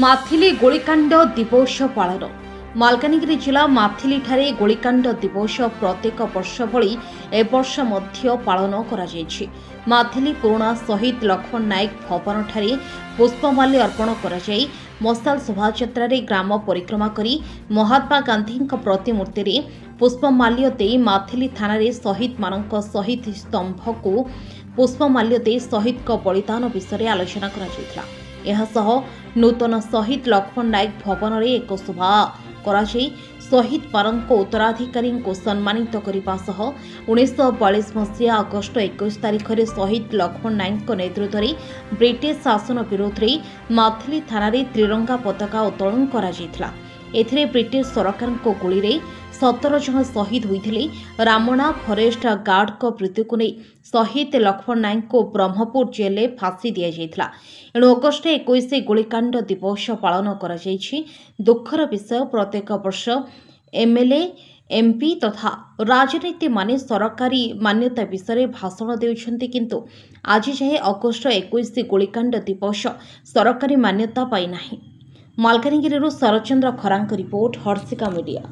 ମାଥିଲି ଗୋଳିକାଣ୍ଡ ଦିବସ ପାଳନ। ମାଲକାନଗିରି ଜିଲ୍ଲା ମାଥିଲିଠାରେ ଗୋଳିକାଣ୍ଡ ଦିବସ ପ୍ରତ୍ୟେକ ବର୍ଷ ଭଳି ଏବର୍ଷ ମଧ୍ୟ ପାଳନ କରାଯାଇଛି। ମାଥିଲି ପୁରୁଣା ଶହୀଦ ଲକ୍ଷ୍ମଣ ନାୟକ ଭବନଠାରେ ପୁଷ୍ପମାଲ୍ୟ ଅର୍ପଣ କରାଯାଇ ମଶାଲ ଶୋଭାଯାତ୍ରାରେ ଗ୍ରାମ ପରିକ୍ରମା କରି ମହାତ୍ମା ଗାନ୍ଧୀଙ୍କ ପ୍ରତିମୂର୍ତ୍ତିରେ ପୁଷ୍ପମାଲ୍ୟ ଦେଇ ମାଥିଲି ଥାନାରେ ଶହୀଦମାନଙ୍କ ଶହୀଦ ସ୍ତମ୍ଭକୁ ପୁଷ୍ପମାଲ୍ୟ ଦେଇ ଶହୀଦଙ୍କ ବଳିଦାନ ବିଷୟରେ ଆଲୋଚନା କରାଯାଇଥିଲା। ଏହାସହ ନୂତନ ଶହୀଦ ଲକ୍ଷ୍ମଣ ନାୟକ ଭବନରେ ଏକ ସଭା କରାଯାଇ ଶହୀଦମାନଙ୍କ ଉତ୍ତରାଧିକାରୀଙ୍କୁ ସମ୍ମାନିତ କରିବା ସହ 1942 ମସିହା ଅଗଷ୍ଟ 21 ତାରିଖରେ ଶହୀଦ ଲକ୍ଷ୍ମଣ ନାୟକଙ୍କ ନେତୃତ୍ୱରେ ବ୍ରିଟିଶ ଶାସନ ବିରୋଧରେ ମାଥିଲି ଥାନାରେ ତ୍ରିରଙ୍ଗା ପତାକା ଉତ୍ତୋଳନ କରାଯାଇଥିଲା। ଏଥିରେ ବ୍ରିଟିଶ ସରକାରଙ୍କ ଗୁଳିରେ 17 ଜଣ ଶହୀଦ ହୋଇଥିଲେ। ରାମଣା ଫରେଷ୍ଟ ଗାର୍ଡଙ୍କ ମୃତ୍ୟୁକୁ ନେଇ ଶହୀଦ ଲକ୍ଷ୍ମଣ ନାୟକଙ୍କୁ ବ୍ରହ୍ମପୁର ଜେଲରେ ଫାଶୀ ଦିଆଯାଇଥିଲା। ଏଣୁ ଅଗଷ୍ଟ 21 ଗୋଳିକାଣ୍ଡ ଦିବସ ପାଳନ କରାଯାଇଛି। ଦୁଃଖର ବିଷୟ, ପ୍ରତ୍ୟେକ ବର୍ଷ ଏମ୍ଏଲ୍ଏ ଏମ୍ପି ତଥା ରାଜନୀତିମାନେ ସରକାରୀ ମାନ୍ୟତା ବିଷୟରେ ଭାଷଣ ଦେଉଛନ୍ତି, କିନ୍ତୁ ଆଜି ଯାଏଁ ଅଗଷ୍ଟ 21 ଗୋଳିକାଣ୍ଡ ଦିବସ ସରକାରୀ ମାନ୍ୟତା ପାଇନାହିଁ। ମାଲକାନଗିରିରୁ ଶରଚନ୍ଦ୍ର ଖରାଙ୍କ ରିପୋର୍ଟ, ହର୍ଷିକା ମିଡିଆ।